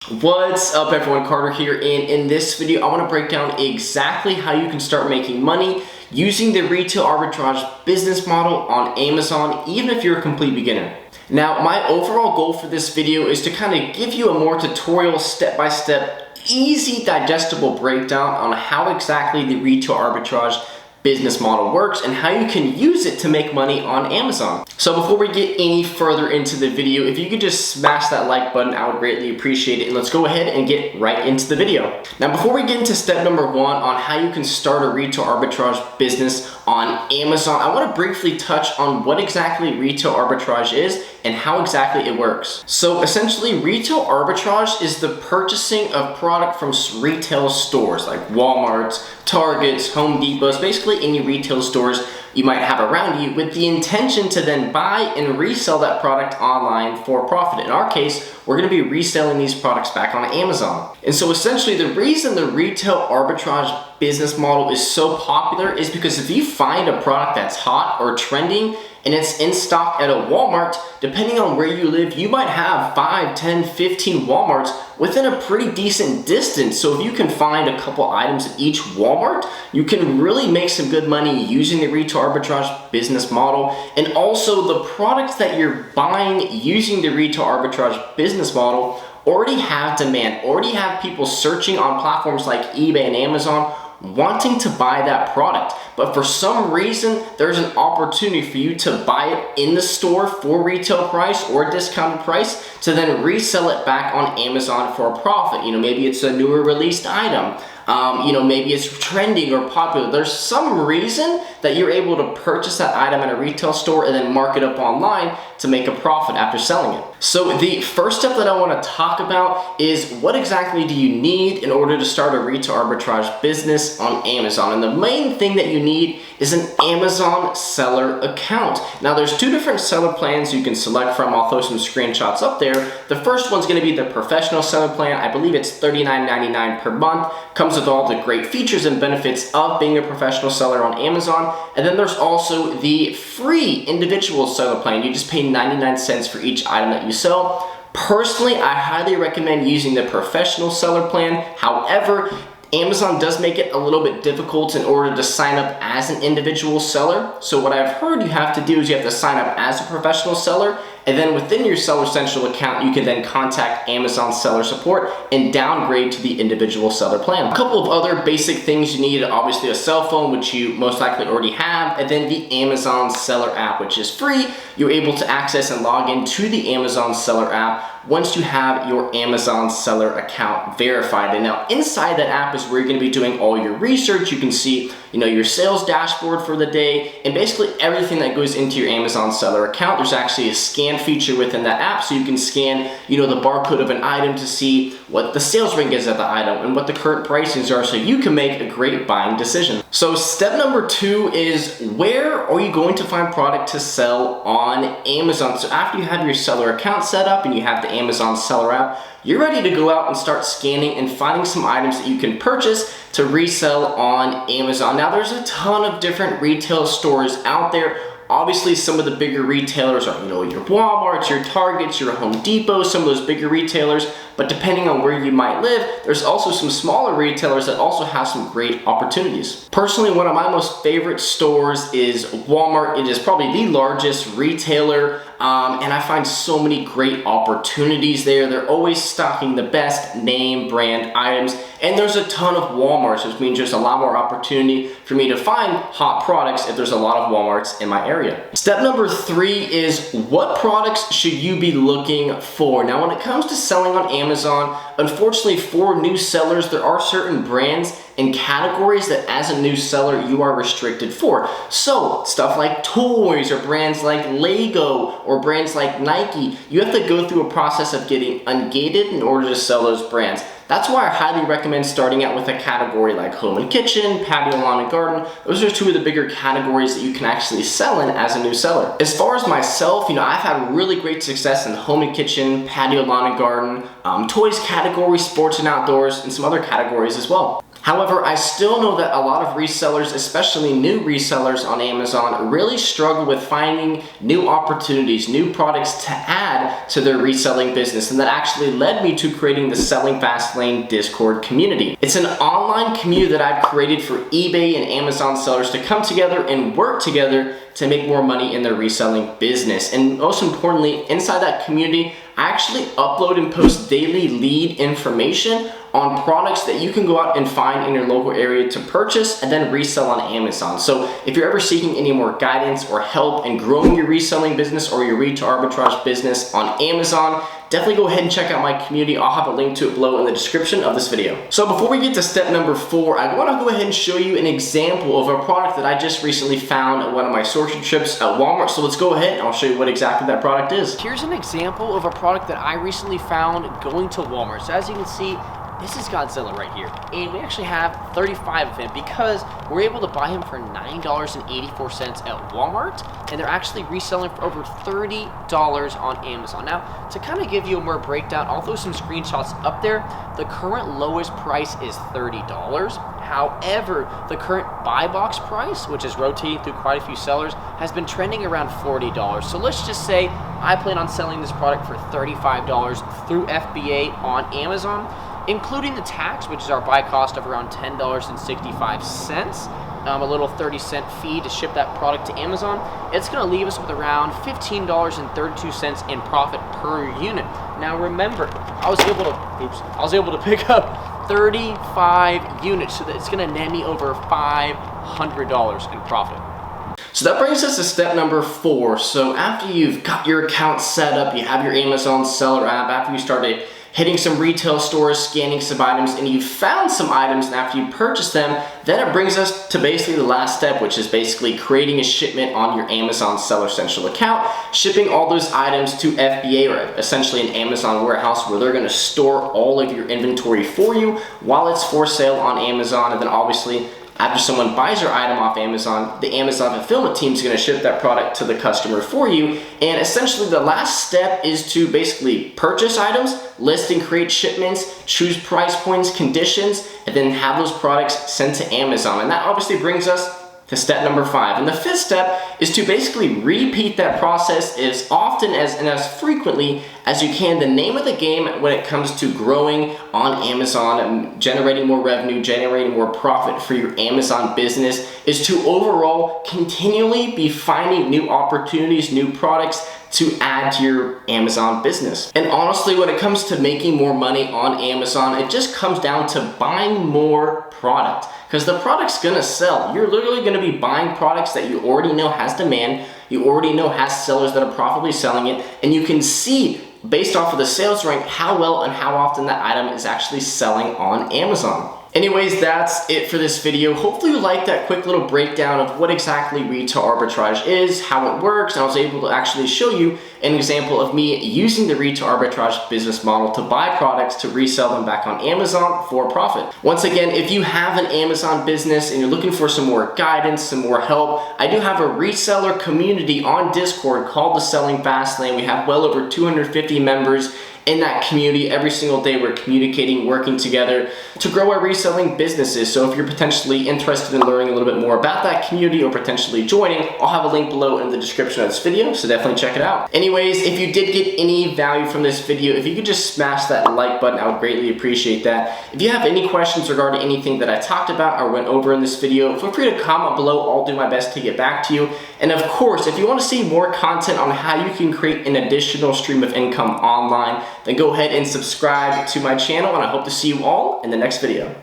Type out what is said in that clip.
What's up everyone, Carter here, and in this video I want to break down exactly how you can start making money using the retail arbitrage business model on Amazon, even if you're a complete beginner. Now, my overall goal for this video is to kind of give you a more tutorial, step-by-step, easy digestible breakdown on how exactly the retail arbitrage business model works and how you can use it to make money on Amazon. So before we get any further into the video, if you could just smash that like button, I would greatly appreciate it. And let's go ahead and get right into the video. Now, before we get into step number one on how you can start a retail arbitrage business on Amazon, I want to briefly touch on what exactly retail arbitrage is and how exactly it works. So essentially, retail arbitrage is the purchasing of product from retail stores like Walmart's, Target's, Home Depot's, basically any retail stores you might have around you, with the intention to then buy and resell that product online for profit. In our case, we're going to be reselling these products back on Amazon. And so essentially, the reason the retail arbitrage business model is so popular is because if you find a product that's hot or trending and it's in stock at a Walmart, depending on where you live, you might have 5, 10, 15 Walmarts within a pretty decent distance. So if you can find a couple items at each Walmart, you can really make some good money using the retail arbitrage business model. And also, the products that you're buying using the retail arbitrage business model already have demand, already have people searching on platforms like eBay and Amazon wanting to buy that product. But for some reason, there's an opportunity for you to buy it in the store for retail price or a discounted price to then resell it back on Amazon for a profit. You know, maybe it's a newer released item. Maybe it's trending or popular. There's some reason that you're able to purchase that item at a retail store and then mark it up online to make a profit after selling it. So the first step that I want to talk about is what exactly do you need in order to start a retail arbitrage business on Amazon. And the main thing that you need is an Amazon seller account. Now, there's two different seller plans you can select from. I'll throw some screenshots up there. The first one's going to be the professional seller plan. I believe it's $39.99 per month. Comes with all the great features and benefits of being a professional seller on Amazon. And then there's also the free individual seller plan. You just pay 99 cents for each item that you sell. Personally, I highly recommend using the professional seller plan. However, Amazon does make it a little bit difficult in order to sign up as an individual seller. So what I've heard you have to do is you have to sign up as a professional seller, and then within your Seller Central account, you can then contact Amazon seller support and downgrade to the individual seller plan. A couple of other basic things you need: obviously a cell phone, which you most likely already have, and then the Amazon seller app, which is free. You're able to access and log into the Amazon seller app once you have your Amazon seller account verified. And now inside that app is where you're going to be doing all your research. You can see, your sales dashboard for the day and basically everything that goes into your Amazon seller account. There's actually a scan feature within that app, so you can scan, the barcode of an item to see what the sales rank is of the item and what the current pricings are, so you can make a great buying decision. So step number two is, where are you going to find product to sell on Amazon? So after you have your seller account set up and you have the Amazon seller app, you're ready to go out and start scanning and finding some items that you can purchase to resell on Amazon. Now, there's a ton of different retail stores out there. Obviously, some of the bigger retailers are, your Walmarts, your Targets, your Home Depot, some of those bigger retailers. But depending on where you might live, there's also some smaller retailers that also have some great opportunities. Personally, one of my most favorite stores is Walmart. It is probably the largest retailer, and I find so many great opportunities there. They're always stocking the best name brand items, and there's a ton of Walmarts, which means there's a lot more opportunity for me to find hot products if there's a lot of Walmarts in my area. Step number three is, what products should you be looking for? Now, when it comes to selling on Amazon, unfortunately for new sellers, there are certain brands and categories that as a new seller you are restricted for. So stuff like toys or brands like Lego or brands like Nike, you have to go through a process of getting ungated in order to sell those brands. That's why I highly recommend starting out with a category like home and kitchen, patio, lawn and garden. Those are two of the bigger categories that you can actually sell in as a new seller. As far as myself, I've had really great success in home and kitchen, patio, lawn and garden, toys category, sports and outdoors, and some other categories as well. However, I still know that a lot of resellers, especially new resellers on Amazon, really struggle with finding new opportunities, new products to add to their reselling business, and that actually led me to creating the Selling Fastlane Discord community. It's an online community that I've created for eBay and Amazon sellers to come together and work together to make more money in their reselling business. And most importantly, inside that community, I actually upload and post daily lead information on products that you can go out and find in your local area to purchase and then resell on Amazon. So if you're ever seeking any more guidance or help in growing your reselling business or your retail arbitrage business on Amazon, definitely go ahead and check out my community. I'll have a link to it below in the description of this video. So before we get to step number 4, I want to go ahead and show you an example of a product that I just recently found at one of my sourcing trips at Walmart. So let's go ahead and I'll show you what exactly that product is. Here's an example of a product that I recently found going to Walmart. So as you can see, this is Godzilla right here, and we actually have 35 of him because we're able to buy him for $9.84 at Walmart, and they're actually reselling for over $30 on Amazon. Now, to kind of give you a more breakdown, I'll throw some screenshots up there. The current lowest price is $30. However, the current buy box price, which is rotating through quite a few sellers, has been trending around $40. So let's just say I plan on selling this product for $35 through FBA on Amazon, including the tax, which is our buy cost of around $10.65, a little 30-cent fee to ship that product to Amazon. It's going to leave us with around $15.32 in profit per unit. Now remember, I was able to pick up 35 units, so that it's going to net me over $500 in profit. So that brings us to step number 4. So after you've got your account set up, you have your Amazon seller app, after you started hitting some retail stores, scanning some items, and you found some items, and after you purchase them, then it brings us to basically the last step, which is basically creating a shipment on your Amazon Seller Central account, shipping all those items to FBA, or essentially an Amazon warehouse where they're going to store all of your inventory for you while it's for sale on Amazon. And then obviously, after someone buys your item off Amazon, the Amazon fulfillment team is going to ship that product to the customer for you. And essentially the last step is to basically purchase items, list and create shipments, choose price points, conditions, and then have those products sent to Amazon. And that obviously brings us to step number 5. And the 5th step is to basically repeat that process as often and as frequently as you can. The name of the game when it comes to growing on Amazon and generating more revenue, generating more profit for your Amazon business is to overall continually be finding new opportunities, new products to add to your Amazon business. And honestly, when it comes to making more money on Amazon, it just comes down to buying more product, because the product's gonna sell. You're literally gonna be buying products that you already know has demand, you already know has sellers that are profitably selling it, and you can see based off of the sales rank how well and how often that item is actually selling on Amazon. Anyways, that's it for this video. Hopefully you liked that quick little breakdown of what exactly retail arbitrage is, how it works, and I was able to actually show you an example of me using the retail arbitrage business model to buy products to resell them back on Amazon for profit. Once again, if you have an Amazon business and you're looking for some more guidance, some more help, I do have a reseller community on Discord called the Selling Fastlane. We have well over 250 members in that community. Every single day we're communicating, working together to grow our reselling businesses. So if you're potentially interested in learning a little bit more about that community or potentially joining, I'll have a link below in the description of this video, so definitely check it out. Anyways, if you did get any value from this video, if you could just smash that like button, I would greatly appreciate that. If you have any questions regarding anything that I talked about or went over in this video, feel free to comment below. I'll do my best to get back to you. And of course, if you want to see more content on how you can create an additional stream of income online, then go ahead and subscribe to my channel, and I hope to see you all in the next video.